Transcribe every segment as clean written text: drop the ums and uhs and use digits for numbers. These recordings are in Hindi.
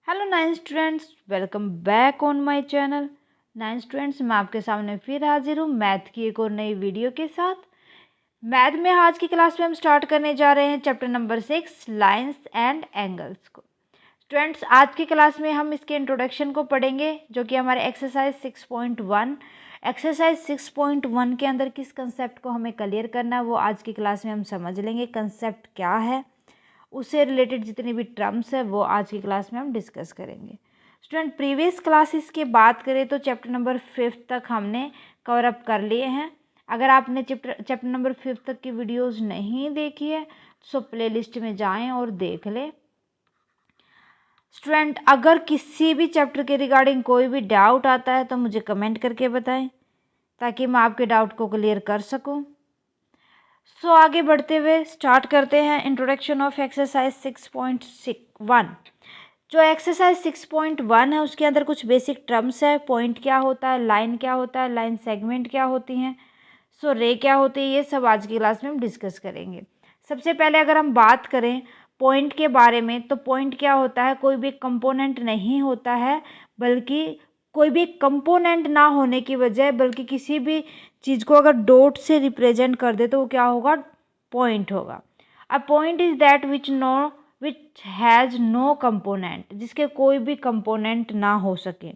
Hello nine students, welcome back on my channel. Nine students, मैं आपके सामने फिर हाजिर हूँ मैथ की एक और नई वीडियो के साथ। मैथ में आज की क्लास में हम स्टार्ट करने जा रहे हैं chapter number 6 lines and angles को। स्टूडेंट्स, आज की क्लास में हम इसके इंट्रोडक्शन को पढ़ेंगे, जो कि हमारे एक्सरसाइज 6.1 एक्सरसाइज 6.1 के अंदर किस कंसेप्ट को हमें क्लियर करना है वो आज की क्लास में हम समझ लेंगे। कंसेप्ट क्या है, उससे रिलेटेड जितनी भी टर्म्स है वो आज की क्लास में हम डिस्कस करेंगे। स्टूडेंट, प्रीवियस क्लासेस की बात करें तो चैप्टर नंबर 5 तक हमने कवर अप कर लिए हैं। अगर आपने चैप्टर नंबर 5 तक की वीडियोस नहीं देखी है तो प्लेलिस्ट में जाएं और देख लें। स्टूडेंट, अगर किसी भी चैप्टर के रिगार्डिंग कोई भी डाउट आता है तो मुझे कमेंट करके बताएं, ताकि मैं आपके डाउट को क्लियर कर सकूं। आगे बढ़ते हुए स्टार्ट करते हैं इंट्रोडक्शन ऑफ एक्सरसाइज 6.1। जो एक्सरसाइज 6.1 है उसके अंदर कुछ बेसिक टर्म्स है। पॉइंट क्या होता है, लाइन क्या होता है, लाइन सेगमेंट क्या होती हैं, रे क्या होती है, ये सब आज की क्लास में हम डिस्कस करेंगे। सबसे पहले अगर हम बात करें पॉइंट के बारे में, तो पॉइंट क्या होता है, कोई भी कंपोनेंट नहीं होता है, बल्कि कोई भी कंपोनेंट ना होने की वजह, बल्कि किसी भी चीज़ को अगर डॉट से रिप्रेजेंट कर दे तो वो क्या होगा, पॉइंट होगा। A point is that which has no component, जिसके कोई भी कंपोनेंट ना हो सके।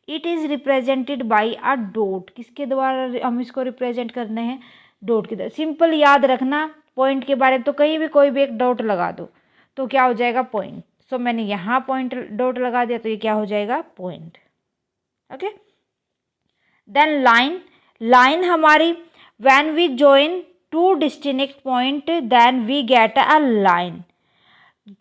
It is represented by a dot, किसके द्वारा हम इसको रिप्रेजेंट करने हैं, डॉट की तरह। सिंपल याद रखना पॉइंट के बारे में, तो कहीं भी कोई भी एक डॉट लगा दो तो क्या हो जाएगा, पॉइंट। मैंने यहाँ पॉइंट डॉट लगा दिया तो ये क्या हो जाएगा, point. Okay, then line. Line हमारी when we join two distinct point then we get a line.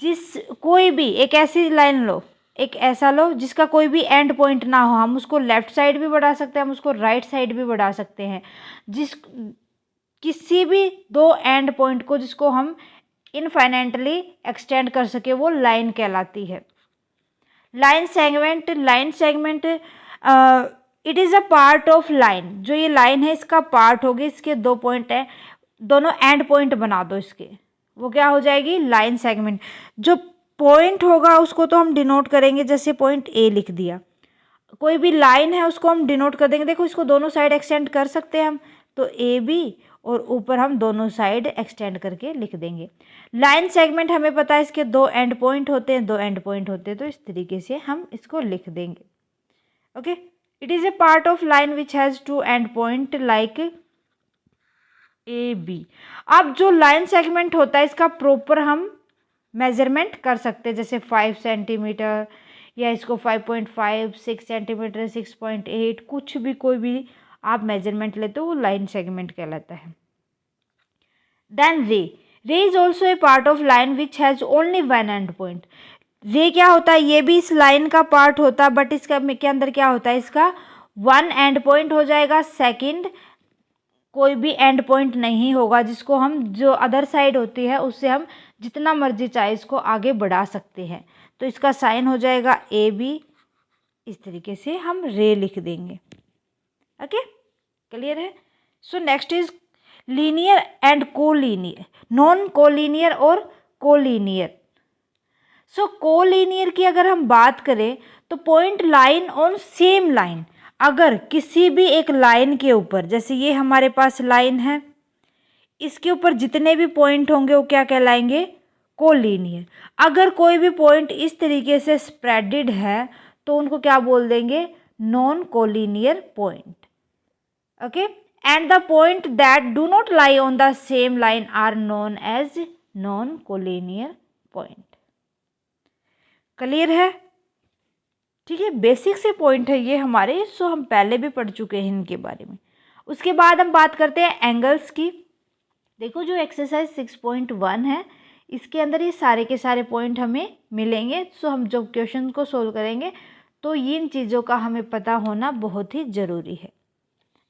जिस कोई भी एक ऐसी लाइन लो, एक ऐसा लो जिसका कोई भी एंड पॉइंट ना हो, हम उसको लेफ्ट साइड भी बढ़ा सकते हैं, हम उसको राइट साइड भी बढ़ा सकते हैं। जिस किसी भी दो एंड पॉइंट को जिसको हम इनफाइनाइटली एक्सटेंड कर सके वो लाइन कहलाती है। Line segment. Line segment it is a part of line. जो ये लाइन है इसका पार्ट होगी, इसके दो पॉइंट है, दोनों एंड पॉइंट बना दो इसके, वो क्या हो जाएगी, लाइन सेगमेंट। जो पॉइंट होगा उसको तो हम डिनोट करेंगे, जैसे पॉइंट ए लिख दिया। कोई भी लाइन है उसको हम डिनोट कर देंगे, देखो इसको दोनों साइड एक्सटेंड कर सकते हैं हम, तो ए बी और ऊपर हम दोनों साइड एक्सटेंड करके लिख देंगे। लाइन सेगमेंट हमें पता है इसके दो एंड पॉइंट होते हैं, दो एंड पॉइंट होते हैं, तो इस तरीके से हम इसको लिख देंगे। Okay, it is a part of line which has two end point like A B. अब जो लाइन सेगमेंट होता है इसका प्रॉपर हम मेजरमेंट कर सकते हैं, जैसे 5 सेंटीमीटर या इसको 5.5, 6 सेंटीमीटर, 6.8, कुछ भी कोई भी आप मेजरमेंट लेते हो वो लाइन सेगमेंट कहलाता है। देन रे। रे is also a part of line which has only one and point. रे क्या होता है, ये भी इस लाइन का पार्ट होता है, बट इसका के अंदर क्या होता है, इसका वन एंड पॉइंट हो जाएगा। सेकंड, कोई भी एंड पॉइंट नहीं होगा, जिसको हम जो अदर साइड होती है उससे हम जितना मर्जी चाहे इसको आगे बढ़ा सकते हैं, तो इसका साइन हो जाएगा ए बी। इस तरीके से हम रे लिख देंगे। ओके, क्लियर है। Next is linear and collinear, non collinear और कोलीनियर। कोलीनियर की अगर हम बात करें तो point line on same line. अगर किसी भी एक लाइन के ऊपर, जैसे ये हमारे पास लाइन है, इसके ऊपर जितने भी पॉइंट होंगे वो क्या कहलाएंगे, कोलीनियर। अगर कोई भी पॉइंट इस तरीके से स्प्रेडेड है तो उनको क्या बोल देंगे, non collinear point. Okay, and the point that do not lie on the same line are known as non collinear point. Clear है, ठीक है। बेसिक से पॉइंट है ये हमारे, हम पहले भी पढ़ चुके हैं इनके बारे में। उसके बाद हम बात करते हैं एंगल्स की। देखो, जो एक्सरसाइज 6.1 है इसके अंदर ये सारे के सारे पॉइंट हमें मिलेंगे। हम जब क्वेश्चन को सोल्व करेंगे तो इन चीज़ों का हमें पता होना बहुत ही ज़रूरी है।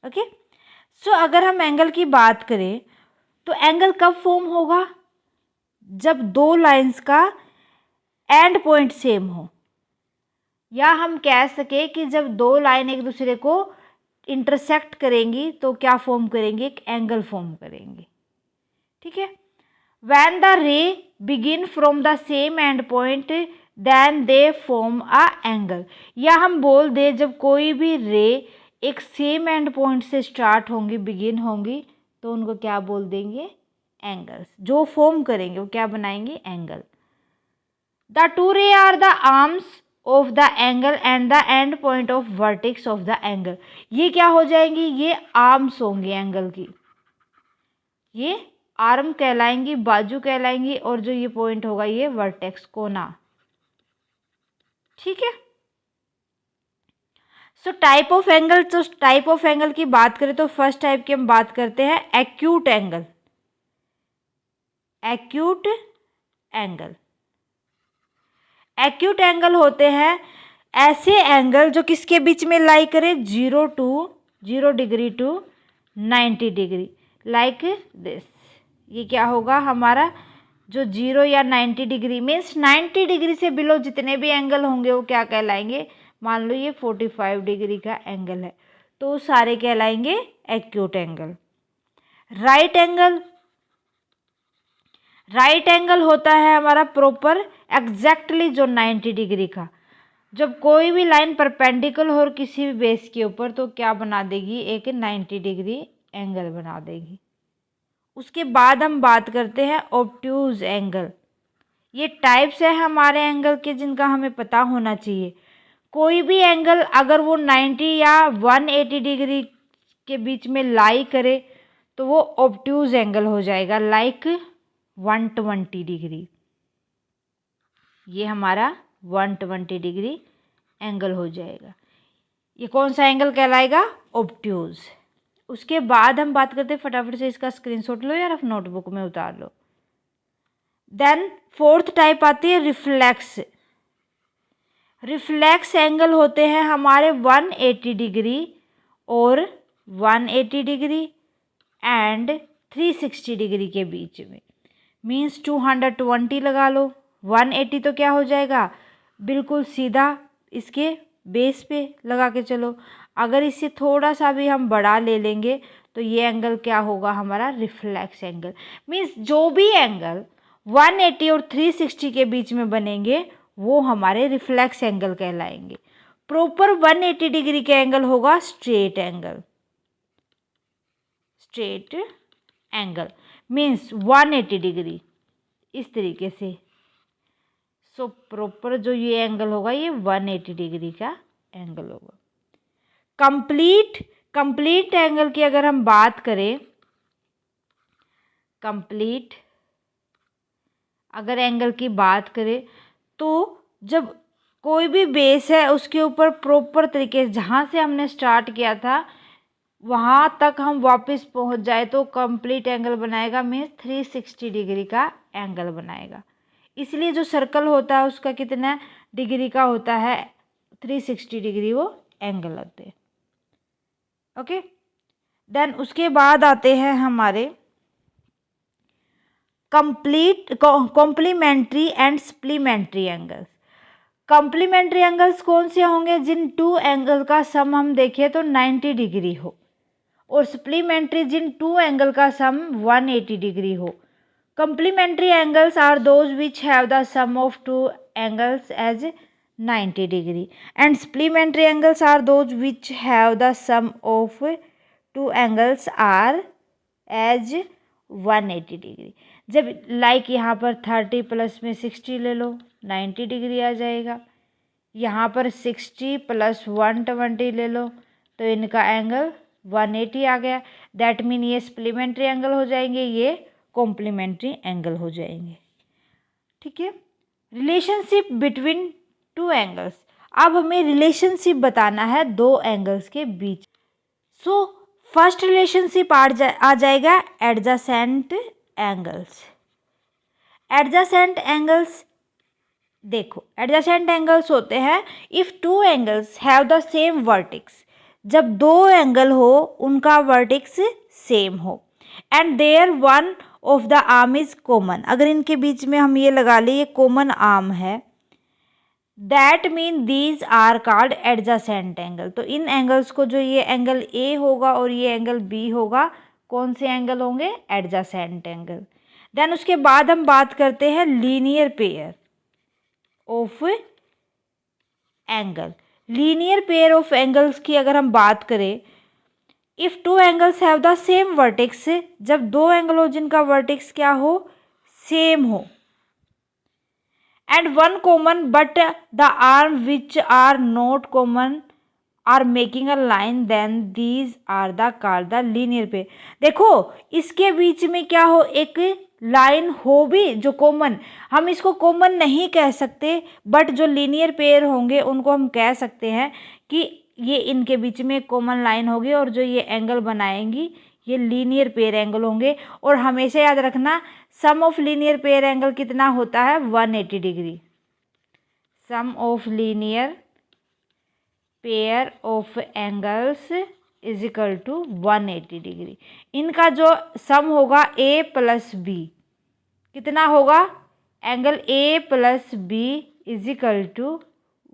ओके, अगर हम एंगल की बात करें तो एंगल कब फॉर्म होगा, जब दो लाइंस का एंड पॉइंट सेम हो, या हम कह सके कि जब दो लाइन एक दूसरे को इंटरसेक्ट करेंगी तो क्या फॉर्म करेंगी, एक एंगल फॉर्म करेंगी। ठीक है, when the ray begin from the same end point then they form a angle. या हम बोल दे जब कोई भी रे एक सेम एंड पॉइंट से स्टार्ट होंगी, बिगिन होंगी, तो उनको क्या बोल देंगे? एंगल्स। जो फॉर्म करेंगे वो क्या बनाएंगे? Angle. The two ray are the arms of the angle and the end point of vertex of the angle. ये क्या हो जाएंगी? ये आर्म्स होंगी एंगल की, ये आर्म कहलाएंगी, बाजू कहलाएंगी, और जो ये पॉइंट होगा ये वर्टेक्स, कोना। ठीक है। सो टाइप ऑफ एंगल, तो टाइप ऑफ एंगल की बात करें तो फर्स्ट टाइप की हम बात करते हैं acute angle. Acute angle, acute angle होते हैं ऐसे एंगल जो किसके बीच में लाई करे? 0 degree to 90 degree, like this. ये क्या होगा हमारा? जो 0 या 90 डिग्री मीन्स 90 डिग्री से बिलो जितने भी एंगल होंगे वो क्या कहलाएंगे? मान लो ये 45 डिग्री का एंगल है तो सारे कहलाएंगे acute angle. Right angle, right angle होता है हमारा प्रॉपर एग्जैक्टली जो 90 डिग्री का। जब कोई भी लाइन परपेंडिकुलर हो किसी भी बेस के ऊपर तो क्या बना देगी? एक 90 डिग्री एंगल बना देगी। उसके बाद हम बात करते हैं ऑब्ट्यूज एंगल। ये टाइप्स है हमारे एंगल के जिनका हमें पता होना चाहिए। कोई भी एंगल अगर वो 90 या 180 डिग्री के बीच में लाई करे तो वो ऑब्ट्यूज एंगल हो जाएगा, लाइक 120 डिग्री। ये हमारा 120 डिग्री एंगल हो जाएगा। ये कौन सा एंगल कहलाएगा? ऑब्ट्यूज। उसके बाद हम बात करते हैं, फटाफट से इसका स्क्रीनशॉट लो या आप नोटबुक में उतार लो। देन फोर्थ टाइप आती है रिफ्लेक्स। रिफ्लेक्स एंगल होते हैं हमारे 180 डिग्री और 180 डिग्री एंड 360 डिग्री के बीच में, मीन्स 220 लगा लो। 180 तो क्या हो जाएगा? बिल्कुल सीधा इसके बेस पे लगा के चलो। अगर इससे थोड़ा सा भी हम बड़ा ले लेंगे तो ये एंगल क्या होगा? हमारा रिफ्लेक्स एंगल। मीन्स जो भी एंगल 180 और 360 के बीच में बनेंगे वो हमारे रिफ्लेक्स एंगल कहलाएंगे। प्रॉपर 180 डिग्री का एंगल होगा straight angle. Straight angle means 180 degree इस तरीके से। सो प्रॉपर जो ये एंगल होगा ये 180 डिग्री का एंगल होगा। कंप्लीट एंगल की अगर हम बात करें, कंप्लीट अगर एंगल की बात करें तो जब कोई भी बेस है उसके ऊपर प्रॉपर तरीके से जहाँ से हमने स्टार्ट किया था वहाँ तक हम वापस पहुँच जाए तो कंप्लीट एंगल बनाएगा, मीन्स 360 डिग्री का एंगल बनाएगा। इसलिए जो सर्कल होता है उसका कितना डिग्री का होता है? 360 डिग्री वो एंगल होते हैं। ओके। देन उसके बाद आते हैं हमारे complementary and supplementary angles. Complementary angles कौन से होंगे? जिन टू एंगल का सम हम देखें तो 90 डिग्री हो, और सप्लीमेंट्री जिन टू एंगल का सम 180 डिग्री हो। Complementary angles are those which have the sum of two angles as 90 degree and supplementary angles are those which have the sum of two angles are as 180 degree. जब लाइक यहाँ पर 30 प्लस में 60 ले लो 90 डिग्री आ जाएगा। यहाँ पर 60 प्लस 120 ले लो तो इनका एंगल 180 आ गया। दैट मीन ये सप्लीमेंट्री एंगल हो जाएंगे, ये कॉम्प्लीमेंट्री एंगल हो जाएंगे। ठीक है। Relationship between two angles. अब हमें रिलेशनशिप बताना है दो एंगल्स के बीच। सो फर्स्ट रिलेशनशिप आ जाएगा एडजेसेंट एंगल्स। एडजेसेंट एंगल्स देखो, एडजेसेंट एंगल्स होते हैं if two angles have the same vertex. जब दो एंगल हो उनका वर्टेक्स सेम हो and their one of the arm is common. अगर इनके बीच में हम ये लगा ले ये कॉमन आर्म है, that mean these are called adjacent angle. तो इन एंगल्स को जो ये एंगल ए होगा और ये एंगल बी होगा, कौन से एंगल होंगे? Adjacent angle. देन उसके बाद हम बात करते हैं linear pair of angle. Linear pair of angles की अगर हम बात करें, if two angles have the same vertex, जब दो एंगल हो जिनका वर्टेक्स क्या हो, सेम हो, and one common but the arm which are not common are making a line, then these are the called the linear pair. देखो इसके बीच में क्या हो, एक लाइन हो भी जो कॉमन, हम इसको कॉमन नहीं कह सकते, बट जो लीनियर पेयर होंगे उनको हम कह सकते हैं कि ये इनके बीच में कॉमन लाइन होगी और जो ये एंगल बनाएंगी ये लीनियर पेयर एंगल होंगे। और हमेशा याद रखना sum of linear pair angle कितना होता है, 180 degree. Sum of linear pair of angles is equal to 180 degree. इनका जो सम होगा ए प्लस बी, कितना होगा, angle A plus B is equal to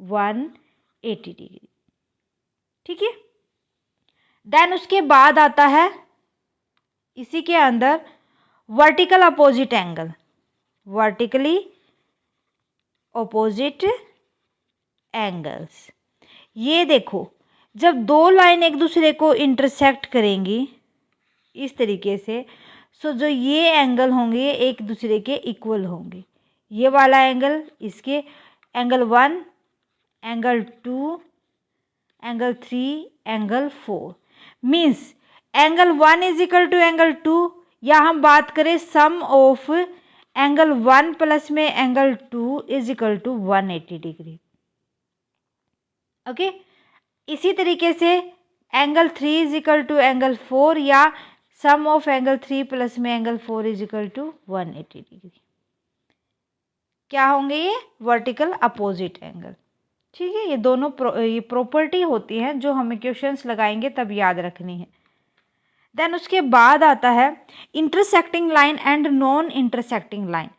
180 degree. ठीक है। देन उसके बाद आता है इसी के अंदर vertical opposite angle, vertically opposite angles. ये देखो जब दो लाइन एक दूसरे को इंटरसेक्ट करेंगी इस तरीके से, सो जो ये एंगल होंगे ये एक दूसरे के इक्वल होंगे। ये वाला एंगल इसके, angle 1, angle 2, angle 3, angle 4, means angle 1 is equal to angle 2, या हम बात करें सम ऑफ एंगल 1 प्लस में angle 2 is equal to 180 degree. Okay. इसी तरीके से angle 3 is equal to angle 4, या सम ऑफ एंगल 3 प्लस में angle 4 is equal to 180 degree. क्या होंगे ये, वर्टिकल अपोजिट एंगल। ठीक है, ये दोनों ये प्रॉपर्टी होती हैं जो हमें क्वेश्चंस लगाएंगे तब याद रखनी है। देन उसके बाद आता है intersecting line and non intersecting line.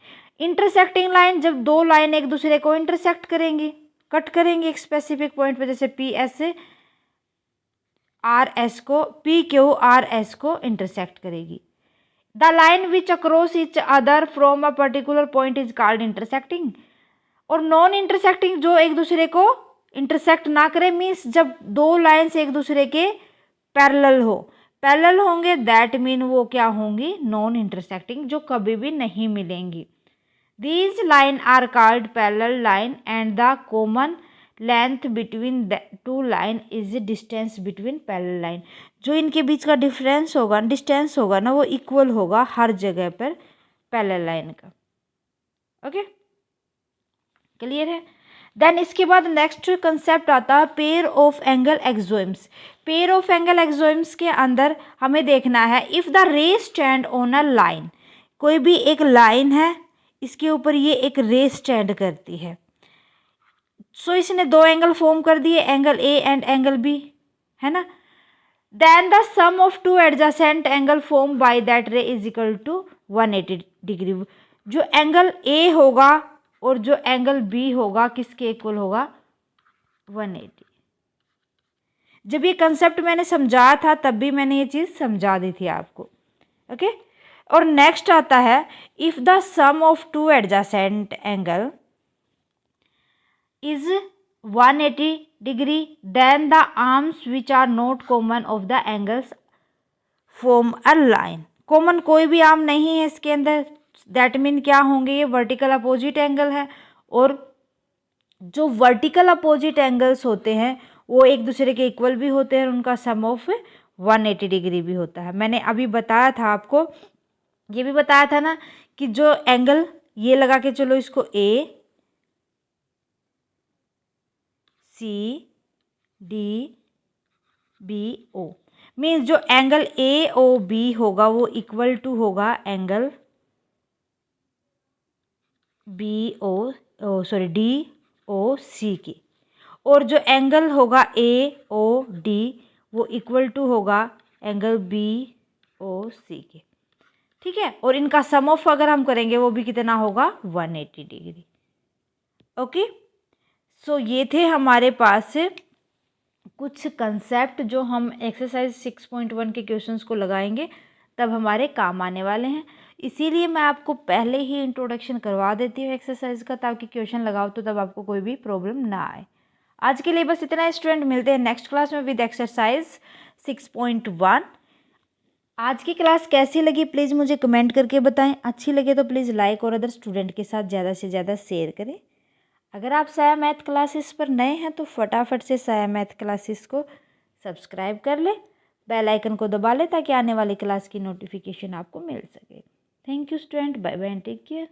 Intersecting line जब दो लाइन एक दूसरे को इंटरसेक्ट करेंगी, कट करेंगे एक स्पेसिफिक पॉइंट पे, जैसे पी एस आर एस को, पी क्यू आर एस को इंटरसेक्ट करेगी। The line which across each other from a particular point is called intersecting. और नॉन इंटरसेक्टिंग जो एक दूसरे को इंटरसेक्ट ना करे, मीन्स जब दो लाइन्स एक दूसरे के पैरेलल हो, पैरेलल होंगे दैट मीन वो क्या होंगी, नॉन इंटरसेक्टिंग, जो कभी भी नहीं मिलेंगी। These line are called parallel line and the common length between the two line is distance between parallel line. जो इनके बीच का डिफरेंस होगा, डिस्टेंस होगा ना, वो इक्वल होगा हर जगह पर पैरेलल लाइन का। ओके, क्लियर है। देन इसके बाद नेक्स्ट कंसेप्ट आता है pair of angle axioms. Pair of angle axioms के अंदर हमें देखना है if the ray stand on a line, कोई भी एक लाइन है इसके ऊपर ये एक रे स्टैंड करती है। सो इसने दो एंगल फॉर्म कर दिए, angle A and angle B, है ना। Then the sum of two adjacent angle form by that ray is equal to 180 degree. जो एंगल ए होगा और जो एंगल बी होगा किसके इक्वल होगा, 180। जब ये कंसेप्ट मैंने समझाया था तब भी मैंने ये चीज़ समझा दी थी आपको। ओके। और नेक्स्ट आता है if the sum of two adjacent angle is 180 degree, then the arms which are not common of the angles form a line। Common कोई भी आर्म नहीं है इसके अंदर, दैट मीन क्या होंगे, ये वर्टिकल अपोजिट एंगल है। और जो वर्टिकल अपोजिट एंगल्स होते हैं वो एक दूसरे के इक्वल भी होते हैं, उनका सम ऑफ 180 डिग्री भी होता है। मैंने अभी बताया था आपको, ये भी बताया था ना कि जो एंगल ये लगा के चलो इसको A C D B O, means जो एंगल ए ओ बी होगा वो इक्वल टू होगा angle B O sorry D O C के। और जो एंगल होगा ए ओ डी वो इक्वल टू होगा एंगल बी ओ सी के। ठीक है। और इनका सम ऑफ अगर हम करेंगे वो भी कितना होगा, 180 डिग्री। ओके। सो ये थे हमारे पास कुछ कंसेप्ट जो हम एक्सरसाइज 6.1 के क्वेश्चंस को लगाएंगे तब हमारे काम आने वाले हैं। इसीलिए मैं आपको पहले ही इंट्रोडक्शन करवा देती हूँ एक्सरसाइज का, ताकि क्वेश्चन लगाओ तो तब आपको कोई भी प्रॉब्लम ना आए। आज के लिए बस इतना स्टूडेंट, मिलते हैं नेक्स्ट क्लास में विद एक्सरसाइज 6.1। आज की क्लास कैसी लगी प्लीज़ मुझे कमेंट करके बताएं। अच्छी लगे तो प्लीज़ लाइक और अदर स्टूडेंट के साथ ज़्यादा से ज़्यादा शेयर करें। अगर आप साया मैथ क्लासेस पर नए हैं तो फटाफट से साया मैथ क्लासेस को सब्सक्राइब कर ले, बेल आइकन को दबा ले, ताकि आने वाली क्लास की नोटिफिकेशन आपको मिल सके। Thank you student, bye bye, take care.